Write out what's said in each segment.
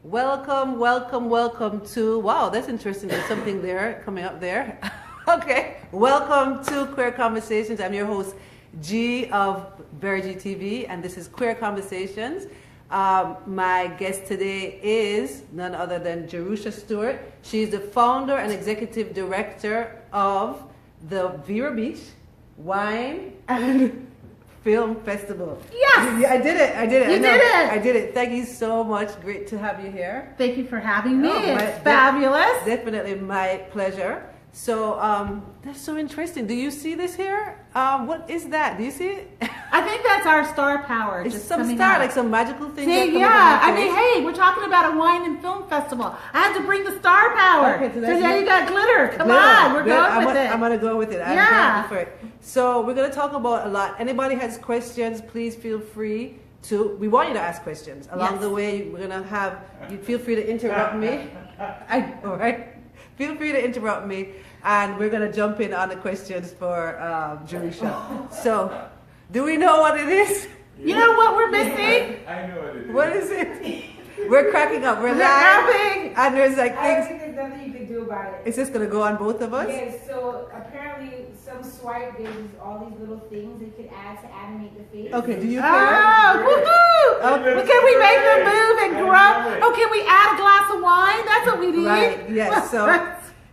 Welcome, welcome, welcome to, wow, that's interesting. There's something there coming up there. Okay, welcome to Queer Conversations. I'm your host, G of Very G TV, and this is Queer Conversations. My guest today is none other than Jerusha Stewart. She's the founder and executive director of the Vero Beach Wine and Film Festival. Yes! I did it. You did it! I did it. Thank you so much. Great to have you here. Thank you for having me. Oh, it's fabulous. Definitely my pleasure. So that's so interesting. Do you see this here? What is that? Do you see it? I think that's our star power. It's just some coming star, out. like some magical thing. See, yeah. I mean, hey, we're talking about a wine and film festival. I had to bring the star power. Okay, so there you got glitter. Come glitter. on, we're Good. going with it. I'm gonna go with it. I'm Yeah. happy for it. So we're gonna talk about a lot. Anybody has questions? Please feel free to. We want you to ask questions along Yes. the way. We're gonna have you feel free to interrupt me. All right. Feel free to interrupt me, and we're gonna jump in on the questions for Jerusha. So, do we know what it is? You know what we're missing? I know what it is. What is it? We're cracking up. We're We're laughing, and there's like I don't things. think there's nothing you can do about it. Is this gonna go on both of us? Yes, so apparently some swipe, there's all these little things they could add to animate the face. Okay. Do you care? Oh, woohoo! Oh, Well, can we make them move and grow? Oh, can we add a glass of wine? That's what we need. Right. Yes. So.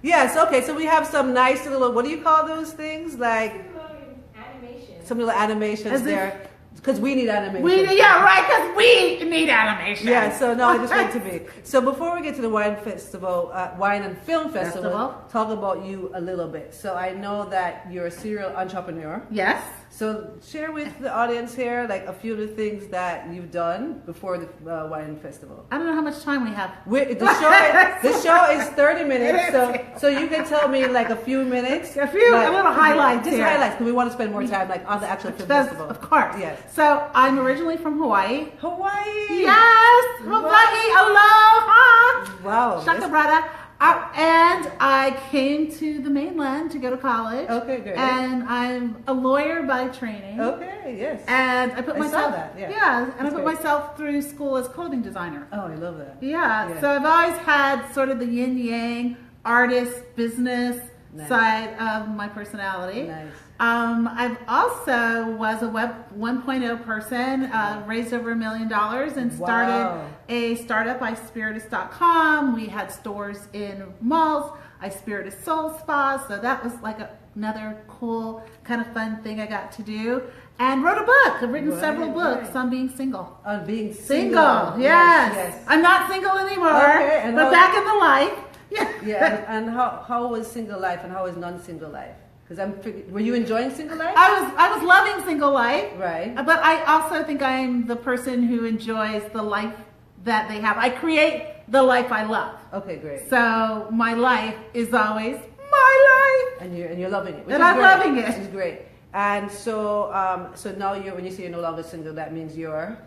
Yes. Okay. So we have some nice little. What do you call those things? Like Animation. some little animations As if- there, because we need animation. Yeah, right, because we need animation. Yeah, so no, I just want to be. So before we get to the wine festival, wine and film festival, talk about you a little bit. So I know that you're a serial entrepreneur. Yes. So share with the audience here like a few of the things that you've done before the wine festival. I don't know how much time we have. The show is 30 minutes, so you can tell me in like a few minutes. A little highlights Just here. highlights, because we want to spend more time like on the actual film festival. Of course. Yes. So I'm originally from Hawaii. Hawaii. Yes, Hawaii. Aloha. Wow. Shaka brada. And I came to the mainland to go to college. Okay, good. And I'm a lawyer by training. Okay, yes. And I put I myself. saw that, yeah. and That's I put great. myself through school as clothing designer. Oh, I love that. Yeah. So I've always had sort of the yin yang artist business Nice. side of my personality. Nice. I've also was a Web 1.0 person, raised over $1 million and started Wow. a startup, iSpiritus.com. We had stores in malls. iSpiritus Soul Spa. So that was like another cool kind of fun thing I got to do. And wrote a book. I've written Right, several books right. on being single. On being Single, single. yes. I'm not single anymore, Okay, and but how- back in the life. Yeah. Yeah, and how was single life and how was non-single life? Because were you enjoying single life? I was loving single life, Right. but I also think I'm the person who enjoys the life that they have. I create the life I love. Okay, great. So my life is always my life. And you're loving it. Which And is I'm great. loving it. Which is great. And so so now when you say you're no longer single, that means you're.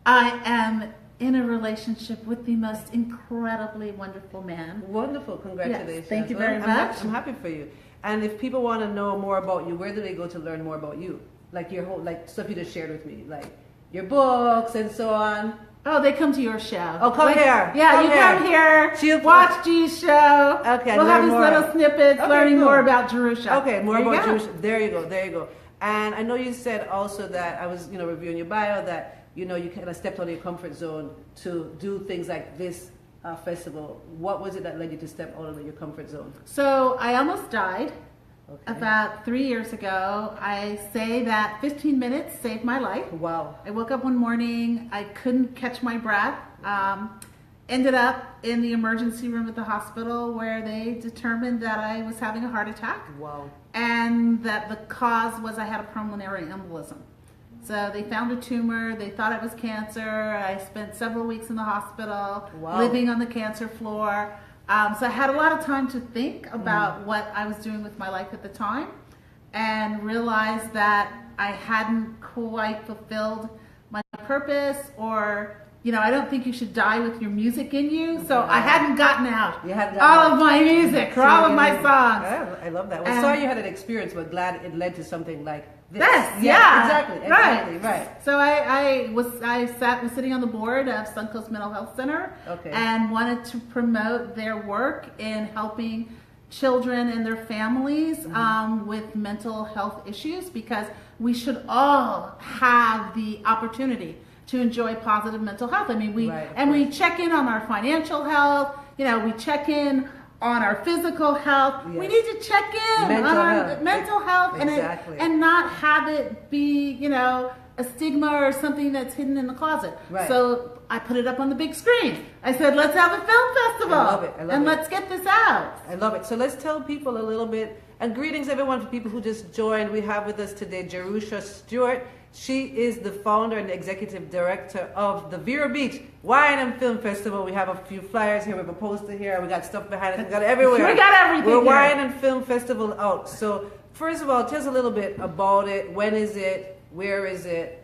I am in a relationship with the most incredibly wonderful man. Wonderful. Congratulations. Yes, thank you Well, very I'm much. I'm happy for you. And if people want to know more about you, where do they go to learn more about you? Like your whole, like stuff you just shared with me, like your books and so on. Oh, they come to your show. Oh, come here. Yeah, Come you here. come here. She'll- Watch G's show. Okay, we'll have learn these more. little snippets, Okay, learning cool. more about Jerusha. Okay, more There you about go. Jewish. There you go. There you go. And I know you said also that I was, reviewing your bio that you kind of stepped out of your comfort zone to do things like this festival. What was it that led you to step out of your comfort zone? So I almost died Okay. about 3 years ago. I say that 15 minutes saved my life. Wow. I woke up one morning, I couldn't catch my breath. Ended up in the emergency room at the hospital where they determined that I was having a heart attack. Wow. And that the cause was I had a pulmonary embolism. So they found a tumor, they thought it was cancer. I spent several weeks in the hospital, Wow. living on the cancer floor. So I had a lot of time to think about what I was doing with my life at the time and realized that I hadn't quite fulfilled my purpose, or I don't think you should die with your music in you. So I hadn't gotten out You hadn't all gotten of my music or all of my songs. I love that. Well, And- sorry you had an experience, but glad it led to something like this. Yes, yeah. Exactly, right. So I was sitting on the board of Suncoast Mental Health Center, Okay. and wanted to promote their work in helping children and their families with mental health issues, because we should all have the opportunity to enjoy positive mental health. I mean, we check in on our financial health, we check in on our physical health. Yes. We need to check in on our mental health and not have it be, a stigma or something that's hidden in the closet. Right. So I put it up on the big screen. I said, let's have a film festival. I love it. Let's get this out. I love it. So let's tell people a little bit, and greetings everyone for people who just joined. We have with us today Jerusha Stewart. She is the founder and executive director of the Vero Beach Wine and Film Festival. We have a few flyers here, we have a poster here, we got stuff behind us, we got everywhere. We got everything. We're here. Wine and Film Festival out. So first of all, tell us a little bit about it. When is it? Where is it?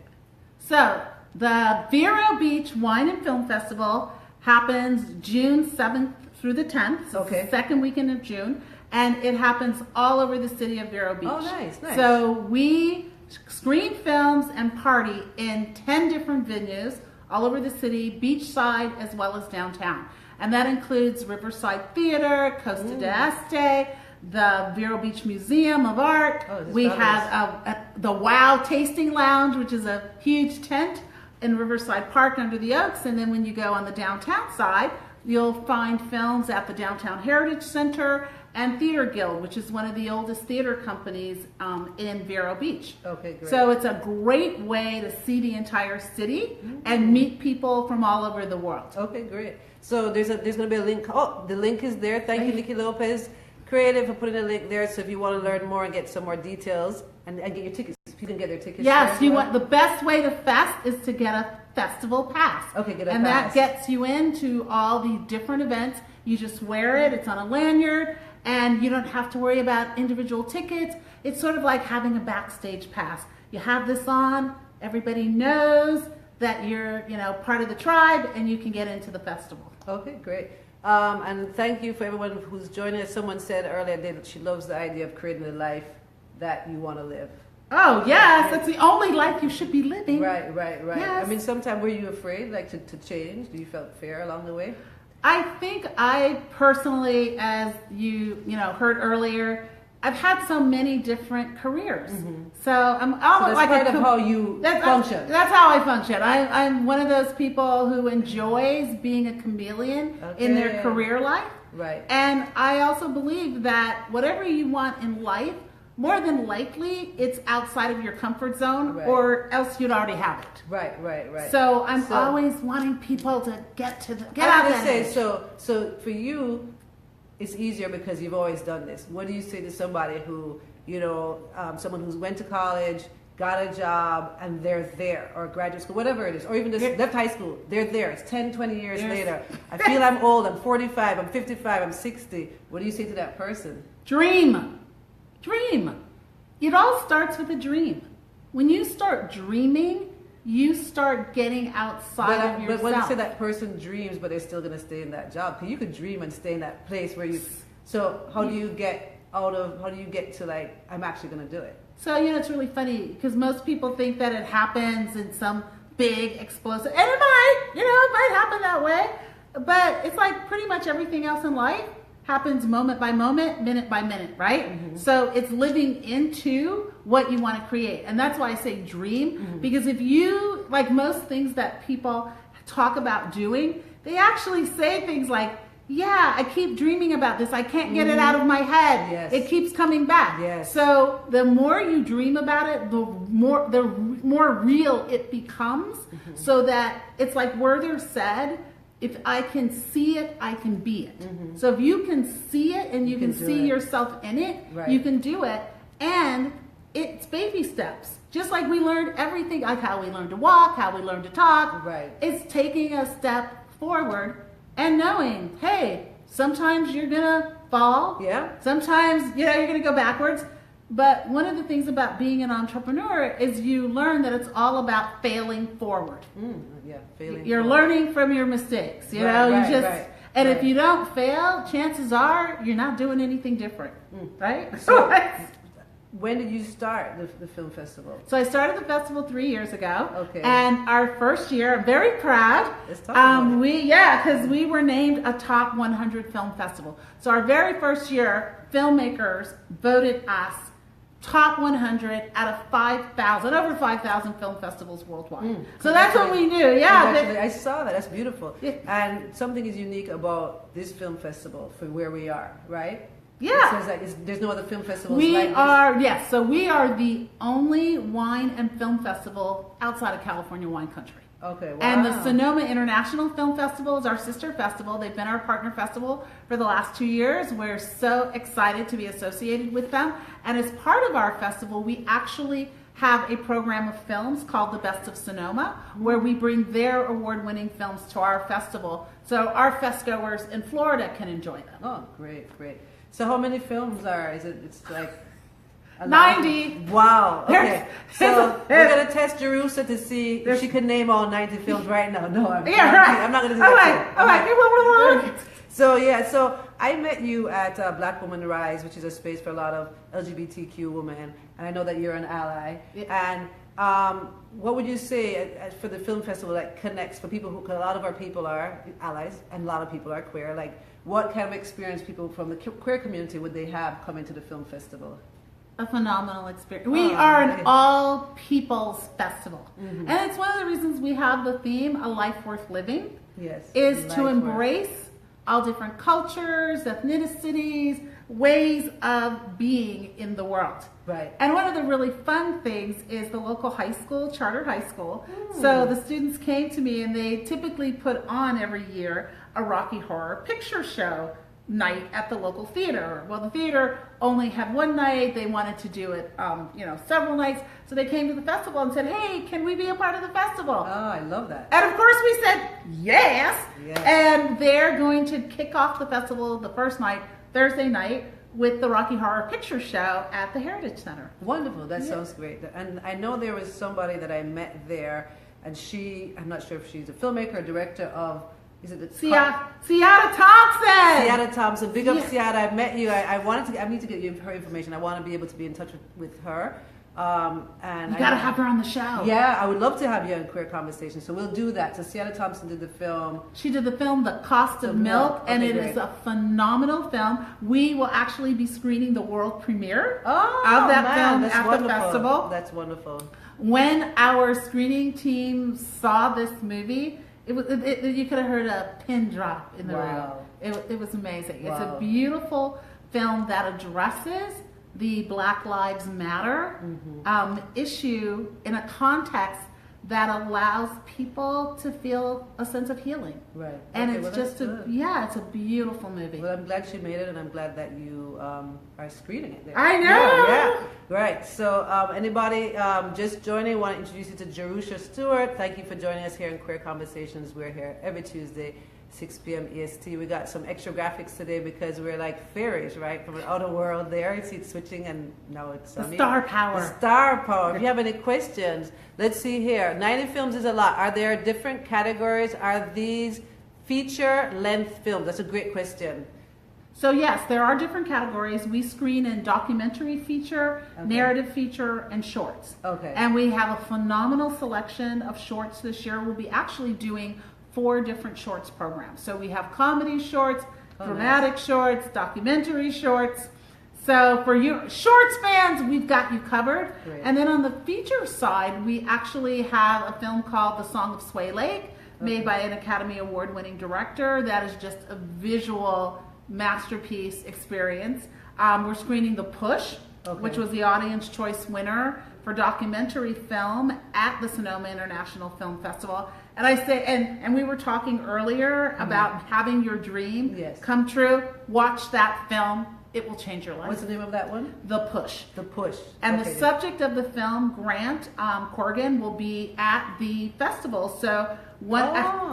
So the Vero Beach Wine and Film Festival happens June 7th through the 10th. So Okay. the second weekend of June. And it happens all over the city of Vero Beach. Oh, nice. So we screen films and party in 10 different venues all over the city, beachside as well as downtown. And that includes Riverside Theater, Costa d'Este, the Vero Beach Museum of Art. We have the Wow Tasting Lounge, which is a huge tent in Riverside Park under the Oaks. And then when you go on the downtown side, you'll find films at the Downtown Heritage Center and Theater Guild, which is one of the oldest theater companies in Vero Beach. Okay, great. So it's a great way to see the entire city and meet people from all over the world. Okay, great. So there's going to be a link. Oh, the link is there. Thank you, Nikki Lopez, Creative, for putting a link there. So if you want to learn more and get some more details and get your tickets, people can get their tickets. Yes, the best way to fest is to get a festival pass. Okay, get a and pass. that gets you into all the different events. You just wear it. It's on a lanyard. And you don't have to worry about individual tickets. It's sort of like having a backstage pass. You have this on, everybody knows that you're, part of the tribe, and you can get into the festival. Okay, great. And thank you for everyone who's joining us. Someone said earlier that she loves the idea of creating the life that you want to live. Oh, yes. That's the only life you should be living. Right. Yes. I mean, sometimes were you afraid, to change? Do you felt fear along the way? I think I personally, as you heard earlier, I've had so many different careers. So I'm almost that's part of how you function. That's how I function. I'm one of those people who enjoys being a chameleon in their career life. Right. And I also believe that whatever you want in life, more than likely, it's outside of your comfort zone, or else you'd already have it. Right. So I'm always wanting people to get out there. So for you, it's easier because you've always done this. What do you say to somebody who, someone who's went to college, got a job, and they're there, or graduate school, whatever it is, or even just left high school, they're there. It's 10, 20 years later. I feel I'm old. I'm 45. I'm 55. I'm 60. What do you say to that person? Dream. It all starts with a dream. When you start dreaming, you start getting outside of yourself. But when you say that person dreams, but they're still going to stay in that job, because you could dream and stay in that place where you. So how do you get to I'm actually going to do it? So it's really funny because most people think that it happens in some big explosive, and it might happen that way. But it's like pretty much everything else in life happens moment by moment, minute by minute, right? So it's living into what you want to create. And that's why I say dream, because if you, like most things that people talk about doing, they actually say things like, yeah, I keep dreaming about this. I can't get it out of my head. Yes. It keeps coming back. Yes. So the more you dream about it, the more real it becomes, so that it's like Werther said, if I can see it, I can be it. So if you can see it and you can see yourself in it, you can do it. And it's baby steps. Just like we learned everything, like how we learned to walk, how we learned to talk. Right. It's taking a step forward and knowing, hey, sometimes you're gonna fall. Yeah. Sometimes, you're gonna go backwards. But one of the things about being an entrepreneur is you learn that it's all about failing forward. You're learning from your mistakes. And if you don't fail, chances are you're not doing anything different, right? when did you start the film festival? So I started the festival 3 years ago. Okay. And our first year, I'm very proud. Let's talk about it. Because we were named a top 100 film festival. So our very first year, filmmakers voted us top 100 out of 5,000, over 5,000 film festivals worldwide. So that's what we do. Yeah. I saw that. That's beautiful. Yeah. And something is unique about this film festival for where we are, right? Yeah. It says that there's no other film festivals like this. So we are the only wine and film festival outside of California wine country. Okay, wow. And the Sonoma International Film Festival is our sister festival. They've been our partner festival for the last 2 years. We're so excited to be associated with them. And as part of our festival, we actually have a program of films called The Best of Sonoma, where we bring their award-winning films to our festival, so our festgoers in Florida can enjoy them. Oh, great. So how many films it's like 90. Wow. Okay. So there's- we're gonna test Jerusha to see if she can name all 90 films right now. No, I'm not gonna do All that. right. So I met you at Black Women Rise, which is a space for a lot of LGBTQ women, and I know that you're an ally. Yeah. And what would you say for the film festival that connects for people a lot of our people are allies and a lot of people are queer? Like, what kind of experience people from the queer community would they have coming to the film festival? A phenomenal experience. We are an all people's festival. And it's one of the reasons we have the theme, A Life Worth Living, is to embrace all different cultures, ethnicities, ways of being in the world. Right. And one of the really fun things is the local high school, charter high school. So the students came to me and they typically put on every year a Rocky Horror Picture Show night at the local theater. Well, the theater only had one night. They wanted to do it, several nights. So they came to the festival and said, "Hey, can we be a part of the festival?" Oh, I love that. And of course we said, yes. Yes. And they're going to kick off the festival the first night, Thursday night, with the Rocky Horror Picture Show at the Heritage Center. Wonderful. That sounds great. And I know there was somebody that I met there, and I'm not sure if she's a filmmaker or director of, is it the Seattle Thompson. Seattle Thompson. Big up Seattle. I met you. I need to get you her information. I want to be able to be in touch with her. And you gotta have her on the show. Yeah, I would love to have you on Queer Conversation. So we'll do that. So Seattle Thompson did the film. She did the film The Cost of Milk, and it is a phenomenal film. We will actually be screening the world premiere of that film at the festival. That's wonderful. When our screening team saw this movie, you could have heard a pin drop in the room. It was amazing. Wow. It's a beautiful film that addresses the Black Lives Matter issue in a context that allows people to feel a sense of healing. Right. And it's just it's a beautiful movie. Well, I'm glad she made it, and I'm glad that you are screening it there. I know. Yeah. Right. So anybody just joining, want to introduce you to Jerusha Stewart. Thank you for joining us here in Queer Conversations. We're here every Tuesday, 6 p.m. EST. We got some extra graphics today because we're like fairies, right? From an outer world there. You see it switching, and now it's the star power. The star power. If you have any questions, let's see here. 90 films is a lot. Are there different categories? Are these feature-length films? That's a great question. So yes, there are different categories. We screen in documentary feature, narrative feature, and shorts. Okay. And we have a phenomenal selection of shorts this year. We'll be actually doing 4 different shorts programs. So we have comedy shorts, dramatic shorts, documentary shorts. So for you shorts fans, we've got you covered. Great. And then on the feature side, we actually have a film called The Song of Sway Lake, made by an Academy Award winning director. That is just a visual masterpiece experience. We're screening The Push, which was the Audience Choice winner for documentary film at the Sonoma International Film Festival. And I say, and we were talking earlier about having your dream come true. Watch that film. It will change your life. What's the name of that one? The Push. The Push. And the subject of the film, Grant Corrigan, will be at the festival. So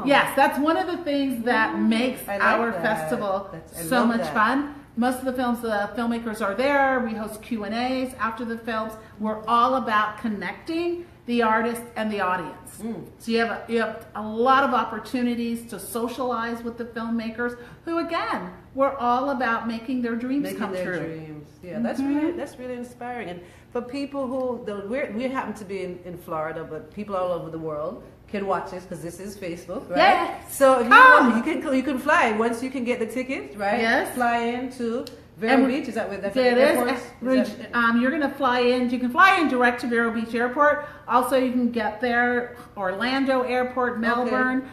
yes, that's one of the things that makes our festival so much fun. Most of the films, the filmmakers are there. We host Q&As after the films. We're all about connecting the artist, and the audience. So you have a lot of opportunities to socialize with the filmmakers who, again, we're all about making their dreams come true. Dreams. Yeah, that's really inspiring. And for people who we happen to be in Florida, but people all over the world can watch this because this is Facebook, right? Yes. So if you want, you can fly once you can get the ticket, right? Yes. Fly into Vero Beach. Is that where that's it airport? You're going to fly in. You can fly in direct to Vero Beach Airport. Also, you can get there Orlando Airport, Melbourne. Okay.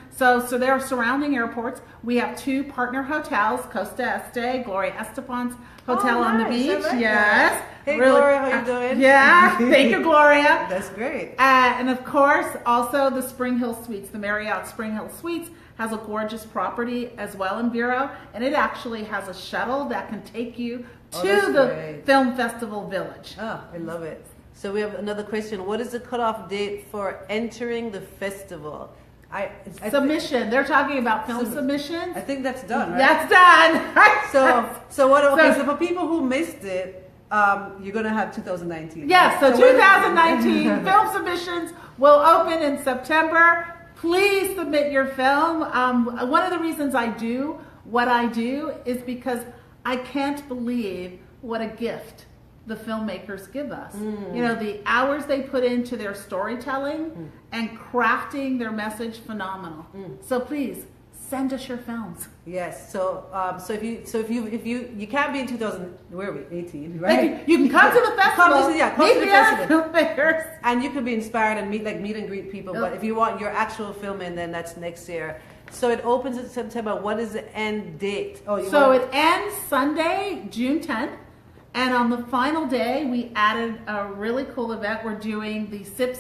So there are surrounding airports. We have 2 partner hotels: Costa Este, Gloria Estefan's hotel on the beach. Like yes. That. Hey, Gloria, how you doing? Yeah. Thank you, Gloria. That's great. And of course, also the Spring Hill Suites, the Marriott Spring Hill Suites, has a gorgeous property as well in Vero, and it actually has a shuttle that can take you to the Film Festival Village. Oh, I love it. So we have another question. What is the cutoff date for entering the festival? Submission. They're talking about film submissions. I think that's done, right? That's done. So for people who missed it, you're going to have 2019. Yes, so 2019 film submissions will open in September. Please submit your film. One of the reasons I do what I do is because I can't believe what a gift the filmmakers give us. You know, the hours they put into their storytelling and crafting their message, phenomenal. So please send us your films. Yes. So if you can't be in 2018, right? You can come to the festival. Come to the festival. Filmmakers. And you can be inspired and meet and greet people. But if you want your actual filming, then that's next year. So it opens in September. What is the end date? It ends Sunday, June 10th. And on the final day, we added a really cool event. We're doing the Sip,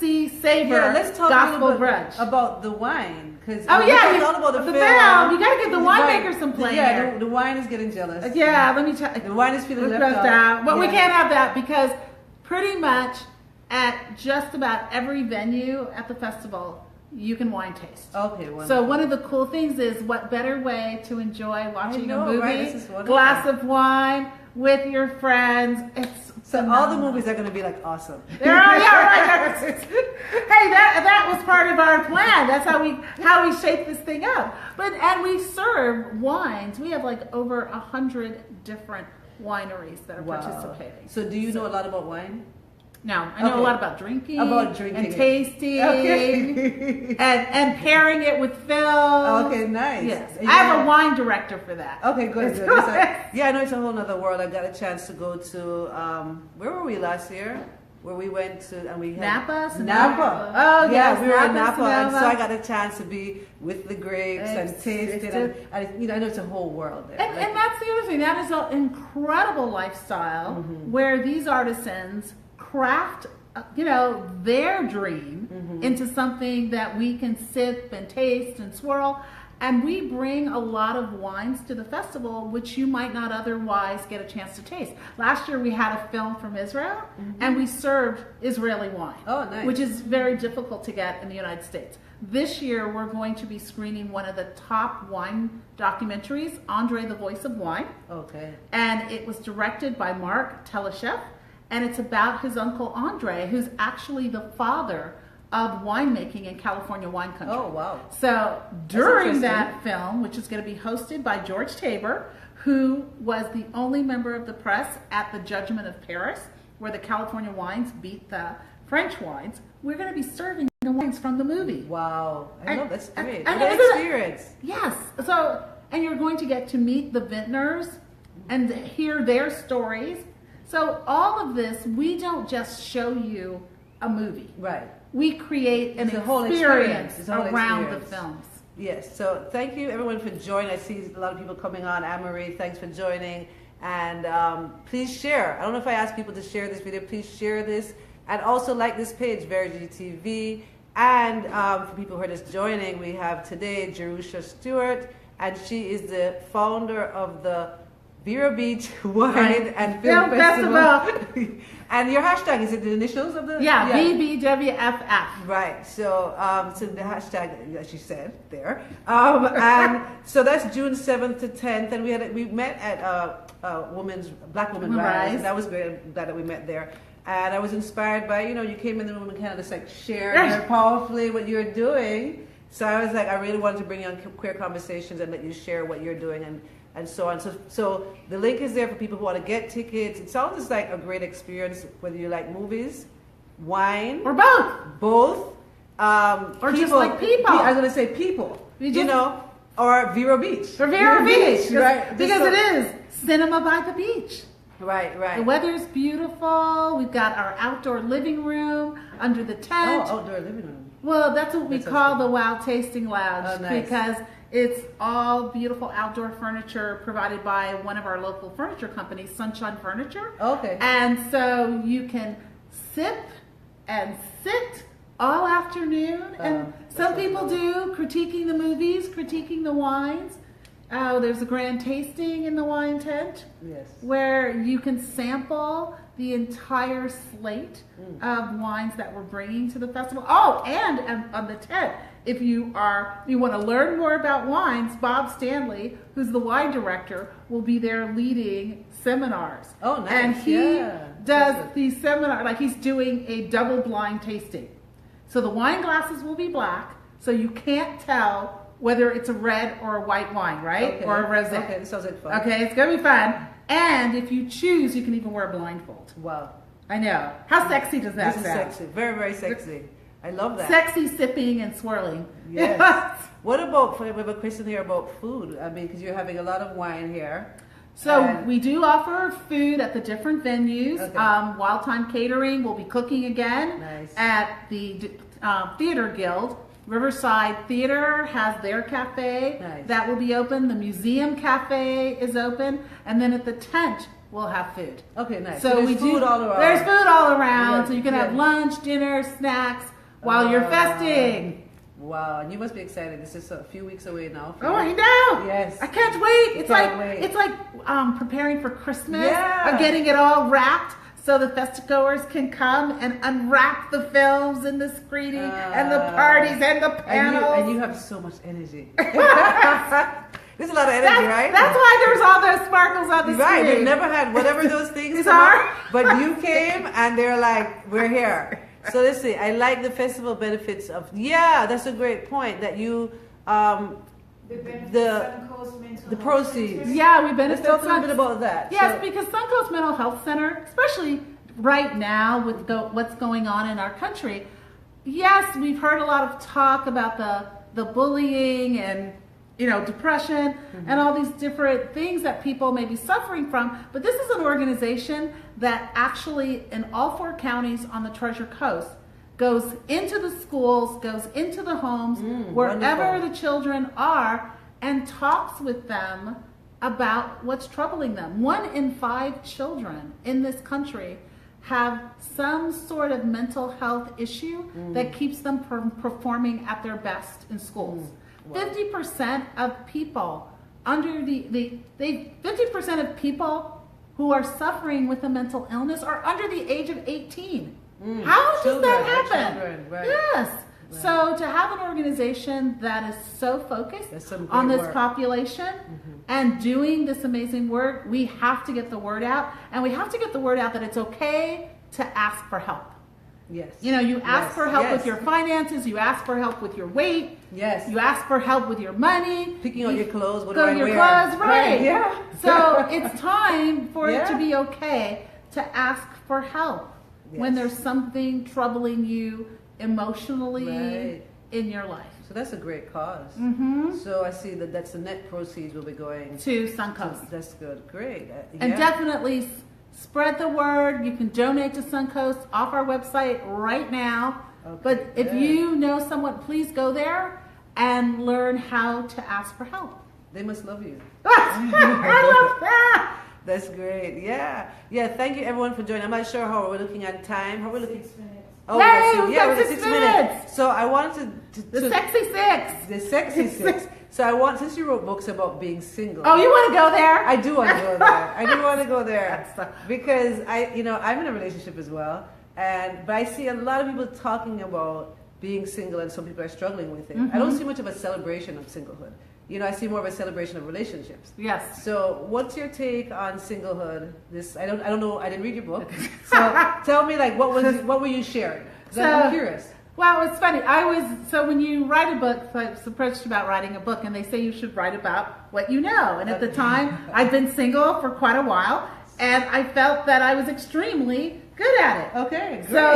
See, Savor let's talk Gospel a little bit Brunch. About the wine. It's all about the film. You got to give the winemakers some play. Yeah, the wine is getting jealous. Yeah, let me tell you. The wine is feeling left out. But we can't have that because pretty much at just about every venue at the festival, you can wine taste. Okay, wonderful. So one of the cool things is what better way to enjoy watching a movie, right? glass of wine with your friends. It's so phenomenal. All the movies are going to be like awesome. Hey, that was part of our plan. That's how we shaped this thing up. And we serve wines. We have like over 100 different wineries that are participating. So do you know a lot about wine? No, I know a lot about drinking. About drinking. And tasting. Okay. and pairing it with film. Okay, nice. Yes. I have a wine director for that. Okay, good. I know it's a whole other world. I got a chance to go to, where were we last year? Where we went to, and we had... Napa? Oh, yes, we were in Napa. And so I got a chance to be with the grapes and taste it. And I know it's a whole world there. And that's the other thing. That is an incredible lifestyle where these artisans craft, their dream into something that we can sip and taste and swirl. And we bring a lot of wines to the festival, which you might not otherwise get a chance to taste. Last year we had a film from Israel, and we served Israeli wine, which is very difficult to get in the United States. This year we're going to be screening one of the top wine documentaries, Andre, the Voice of Wine. Okay. And it was directed by Mark Teleshev. And it's about his uncle Andre, who's actually the father of winemaking in California wine country. Oh, wow. So during that film, which is going to be hosted by George Tabor, who was the only member of the press at the Judgment of Paris, where the California wines beat the French wines, we're going to be serving the wines from the movie. Wow. I know, that's great. And experience. Yes. So, and you're going to get to meet the vintners and hear their stories. So all of this, we don't just show you a movie. Right. We create an experience around the films. Yes. So thank you everyone for joining. I see a lot of people coming on. Anne-Marie, thanks for joining. And please share. I don't know if I asked people to share this video. Please share this. And also like this page, VBWFF. And for people who are just joining, we have today Jerusha Stewart. And she is the founder of the Vero Beach Wine and Film Festival. And your hashtag, is it the initials of the? Yeah. VBWFF. Right. So, so the hashtag, as you said there. And so that's June 7th to 10th. And we met at Black Women Rise. And that was great. I'm glad that we met there. And I was inspired by, you came in the room and kind of just like shared very powerfully what you're doing. So I was like, I really wanted to bring you on Queer Conversations and let you share what you're doing and so on. So the link is there for people who want to get tickets. It sounds like a great experience, whether you like movies, wine. Or both. Both. Or just like people. I was going to say people, or Vero Beach. Or Vero Beach. Right. Because it is cinema by the beach. Right. The weather's beautiful. We've got our outdoor living room under the tent. Oh, outdoor living room. Well, that's what we call the Wow Tasting Lounge. Oh, nice. Because it's all beautiful outdoor furniture provided by one of our local furniture companies, Sunshine Furniture. Okay. And so you can sip and sit all afternoon. And some people do critiquing the movies, critiquing the wines. There's a grand tasting in the wine tent. Yes. Where you can sample the entire slate of wines that we're bringing to the festival. Oh, and on the tent, if you want to learn more about wines, Bob Stanley, who's the wine director, will be there leading seminars. Oh, nice. And he does these seminars, like he's doing a double blind tasting. So the wine glasses will be black, so you can't tell whether it's a red or a white wine, right? Okay. Or a rosé. Okay, this sounds like fun. Okay, it's going to be fun. And if you choose, you can even wear a blindfold. Wow. I know. How sexy does that This is sound? sexy. Very, very sexy. I love that. Sexy sipping and swirling. Yes. What about, we have a question here about food. I mean, because you're having a lot of wine here. So we do offer food at the different venues. Okay. Wild Time Catering will be cooking again at the Theater Guild. Riverside Theater has their cafe. Nice. That will be open. The Museum Cafe is open. And then at the tent, we'll have food. Okay, nice. So there's food all around. There's food all around. Yeah, So you can have lunch, dinner, snacks while you're festing. Wow, and you must be excited. This is a few weeks away now. Oh, I know. Yes. I can't wait. It's Can't like wait. it's like preparing for Christmas. Yeah. Of getting it all wrapped so the festigoers can come and unwrap the films and the screening and the parties and the panels. And you have so much energy. There's a lot of energy, right? That's why there's all those sparkles on the Right, screen. they've never had whatever those things These come are? up, but you came and they're like, we're here. So let's see, I like the festival benefits of, that's a great point that you, The benefits of Suncoast Mental the Health proceeds. Center. Yeah, we benefit. Let's talk a little bit about that. Yes, So- because Suncoast Mental Health Center, especially right now with what's going on in our country, yes, we've heard a lot of talk about the bullying and depression and all these different things that people may be suffering from. But this is an organization that actually in all 4 counties on the Treasure Coast goes into the schools, goes into the homes, wherever wonderful. the children are, and talks with them about what's troubling them. 1 in 5 children in this country have some sort of mental health issue that keeps them from performing at their best in schools. Wow. 50% of people under 50% of people who are suffering with a mental illness are under the age of 18. How does that happen? Children, right. Yes. Right. So to have an organization that is so focused on this population and doing this amazing work, we have to get the word out, and we have to get the word out that it's okay to ask for help. Yes. You ask for help with your finances, you ask for help with your weight, Yes. you ask for help with your money, Picking out your clothes, what do go I your wear? clothes, right? Yeah. So it's time for it to Yeah. be okay to ask for help when there's something troubling you emotionally in your life. So that's a great cause. Mm-hmm. So I see that's the net proceeds will be going To Suncoast. That's good. Great. And definitely spread the word. You can donate to Suncoast off our website right now. Okay, But if good. you know someone, please go there and learn how to ask for help. They must love you. I love that. That's great. Yeah. Thank you everyone for joining. I'm not sure how we're looking at time. How we're looking. 6 minutes. Oh, Hey, let's see. we've Yeah, got we're 6 6 minutes. So I wanted to The sexy 6. the sexy 6. So since you wrote books about being single. Oh, you want to go there? I do want to go there. I do want to go there because I'm in a relationship as well, but I see a lot of people talking about being single and some people are struggling with it. I don't see much of a celebration of singlehood. You know, I see more of a celebration of relationships. Yes. So, what's your take on singlehood? I don't know. I didn't read your book. So, tell me, like, what were you sharing? 'Cause I'm curious. Well, it's funny. So when you write a book, I was approached about writing a book, and they say you should write about what you know. And at the time, I'd been single for quite a while, and I felt that I was extremely good at it. Okay, great. So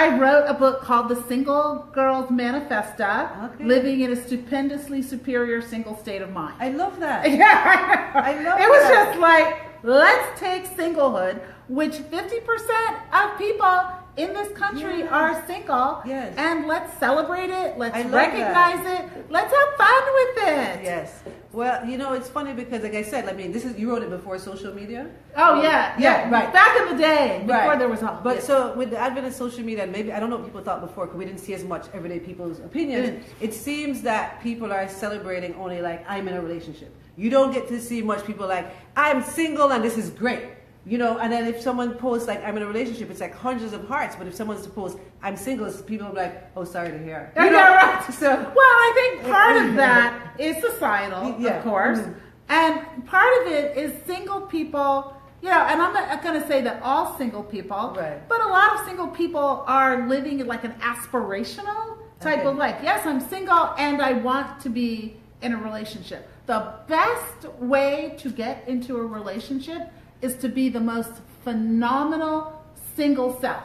I wrote a book called The Single Girl's Manifesta, Living in a Stupendously Superior Single State of Mind. I love that. Yeah, I love it was that. just like, let's take singlehood, which 50% of people in this country are single, and let's celebrate it, let's recognize it, let's have fun with it. Yes. Well, you know, it's funny because, like I said, I mean, you wrote it before social media. Oh, yeah, right. Back in the day, before there was all. But so with the advent of social media, and maybe, I don't know what people thought before, because we didn't see as much everyday people's opinions, it seems that people are celebrating only like, I'm in a relationship. You don't get to see much people like, I'm single and this is great. You know, and then if someone posts like, I'm in a relationship, it's like hundreds of hearts. But if someone's to post, I'm single, people will be like, oh, sorry to hear. You know? Right. So, well, I think part of that is societal, of course. And part of it is single people, you know, and I'm not going to say that all single people, but a lot of single people are living in like an aspirational type of life. Yes, I'm single and I want to be in a relationship. The best way to get into a relationship is to be the most phenomenal single self.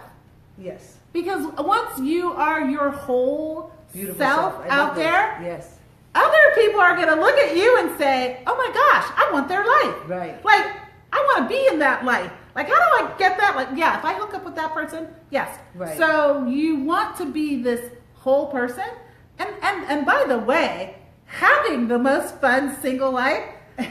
Yes. Because once you are your whole beautiful self out there, yes, other people are going to look at you and say, oh my gosh, I want their life. Right. Like, I want to be in that life. Like, how do I get that? Like, yeah, if I hook up with that person, yes. Right. So you want to be this whole person. And by the way, having the most fun single life,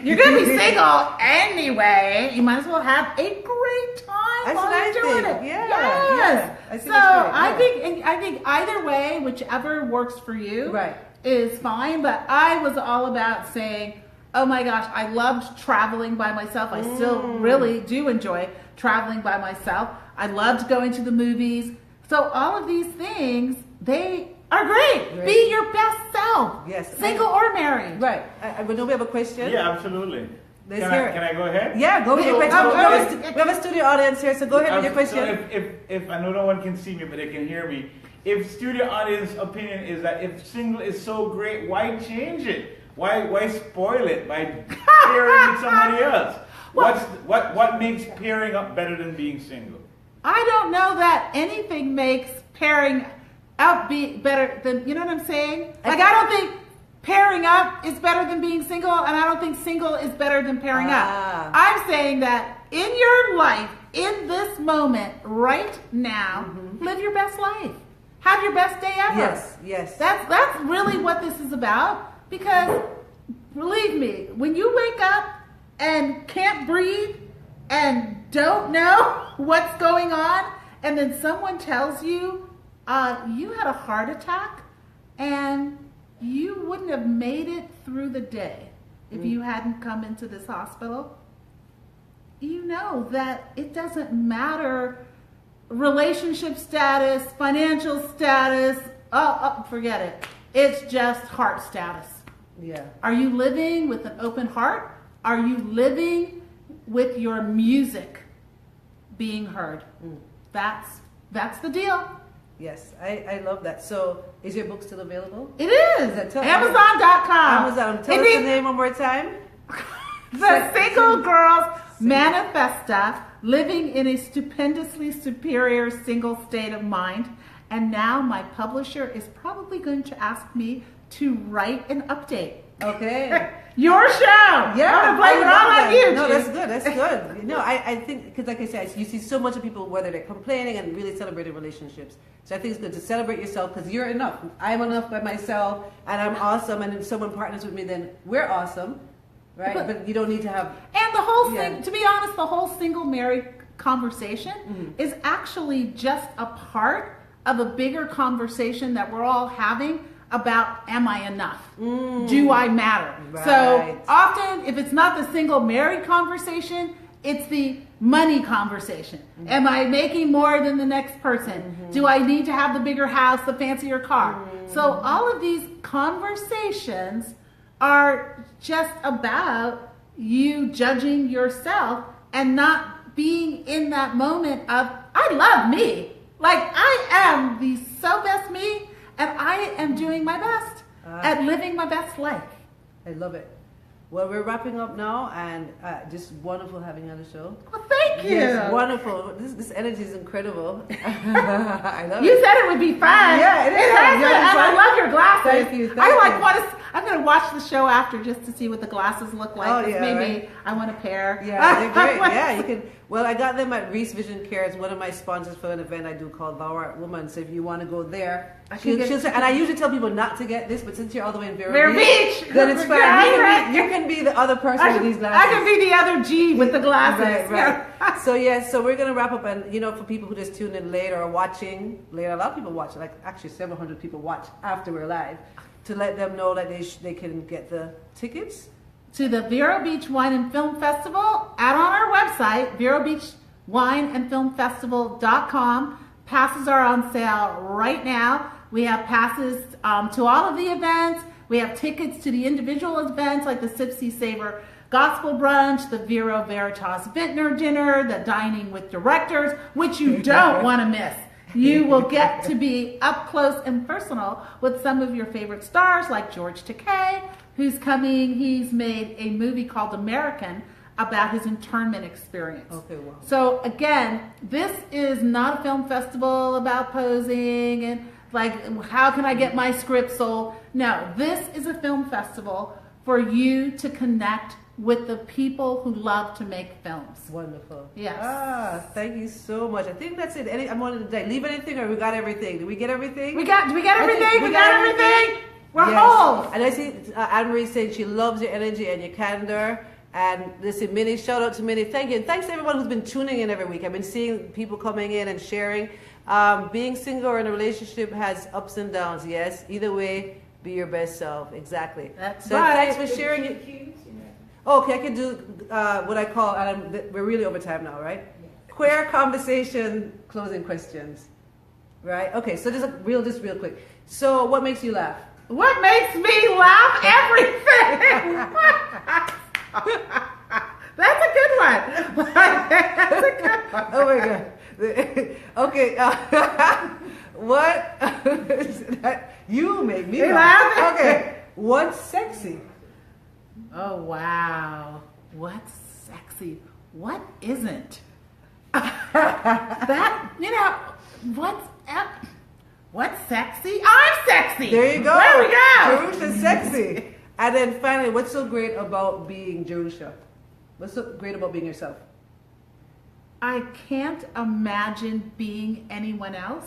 you're going to be single anyway. You might as well have a great time while you're doing it. Yeah. Yes. I think so that's great. I think either way, whichever works for you, is fine. But I was all about saying, oh my gosh, I loved traveling by myself. I still really do enjoy traveling by myself. I loved going to the movies. So all of these things, they are great. Be your best self. Yes. Single or married. Right. But don't we have a question? Yeah, absolutely. Let's hear it. Can I go ahead? Yeah, go with your question. We have a studio audience here, so go ahead with your question. So if I know no one can see me, but they can hear me. If studio audience opinion is that if single is so great, why change it? Why spoil it by pairing with somebody else? What makes pairing up better than being single? I don't know that anything makes pairing up be better than, you know what I'm saying? Like, I don't think pairing up is better than being single, and I don't think single is better than pairing up. I'm saying that in your life, in this moment, right now, live your best life. Have your best day ever. Yes, yes. That's really what this is about, because believe me, when you wake up and can't breathe and don't know what's going on, and then someone tells you, you had a heart attack and you wouldn't have made it through the day if you hadn't come into this hospital. You know that it doesn't matter relationship status, financial status, forget it. It's just heart status. Yeah. Are you living with an open heart? Are you living with your music being heard? That's the deal. Yes, I love that. So, is your book still available? It is. Amazon.com. Amazon. Tell us the name one more time. The Single Girl's Manifesta, Living in a Stupendously Superior Single State of Mind. And now my publisher is probably going to ask me to write an update. Okay. Your show. Yeah. I'm going to blame it all on you. No, that's good. That's good. No, I think, because like I said, you see so much of people, whether they're complaining and really celebrating relationships. So I think it's good to celebrate yourself, because you're enough. I'm enough by myself, and I'm awesome. And if someone partners with me, then we're awesome. Right? But you don't need to have... And the whole thing, to be honest, the whole single married conversation is actually just a part of a bigger conversation that we're all having about, am I enough? Do I matter? Right. So often, if it's not the single married conversation, It's the money conversation. Mm-hmm. Am I making more than the next person? Do I need to have the bigger house, the fancier car? So all of these conversations are just about you judging yourself and not being in that moment of, I love me. Like, I am the so best me, and I am doing my best at living my best life. I love it. Well, we're wrapping up now, and just wonderful having you on the show. Well, thank you. Yes, wonderful. This energy is incredible. I love You it. said it would be fun. Yeah, it is. has Yeah, been, it's and I fun. love your glasses. Thank you, thank I like you. want to. I'm going to watch the show after just to see what the glasses look like. Oh, 'cause yeah, maybe right. I want a pair. Yeah, they're great. Yeah, you can. Well, I got them at Reese Vision Care. It's one of my sponsors for an event I do called Thou Art Woman. So if you want to go there, I can get- and I usually tell people not to get this, but since you're all the way in Vero Vero Beach. then it's fine. Yeah, You can be the other person I with can, these glasses. I can be the other G with the glasses. Right. So yes, so we're gonna wrap up, and for people who just tuned in later or watching later, a lot of people watch, like actually several hundred people watch after we're live, to let them know that they can get the tickets. To the Vero Beach Wine and Film Festival out on our website, verobeachwineandfilmfestival.com. Passes are on sale right now. We have passes to all of the events. We have tickets to the individual events like the Sipsy Savor Gospel Brunch, the Vero Veritas Vintner Dinner, the Dining with Directors, which you don't want to miss. You will get to be up close and personal with some of your favorite stars like George Takei, who's coming. He's made a movie called American about his internment experience. Okay, wow. So again, this is not a film festival about posing and like, how can I get my script sold? No, this is a film festival for you to connect with the people who love to make films. Wonderful. Yes. Thank you so much. I think that's it. I wanted to leave anything, or we got everything? Did we get everything? Do we get everything? we got everything. We're Yes. whole. And I see Anne-Marie saying she loves your energy and your candor. And listen, Minnie, shout out to Minnie. Thank you. And thanks to everyone who's been tuning in every week. I've been seeing people coming in and sharing. Being single or in a relationship has ups and downs, yes. Either way, be your best self. Exactly. That's so right. thanks for sharing it. Okay, I can do what I call, and we're really over time now, right? Queer conversation, closing questions. Right? Okay, so just real quick. So what makes you laugh? What makes me laugh? Everything. That's a good one. That's a good one. Oh my God. Okay. What? You make me laugh. Okay. What's sexy? Oh, wow. What's sexy? What isn't? What's sexy? I'm sexy. There you go. There we go. Jerusha's sexy. And then finally, what's so great about being Jerusha? What's so great about being yourself? I can't imagine being anyone else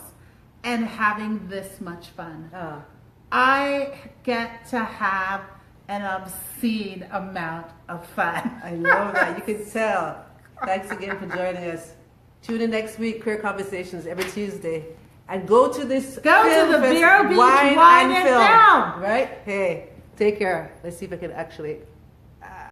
and having this much fun. I get to have an obscene amount of fun. I love that. You can tell. Thanks again for joining us. Tune in next week, Queer Conversations, every Tuesday. And go to this Go to the Vero Beach Wine and Film. Right? Hey, take care. Let's see if I can actually...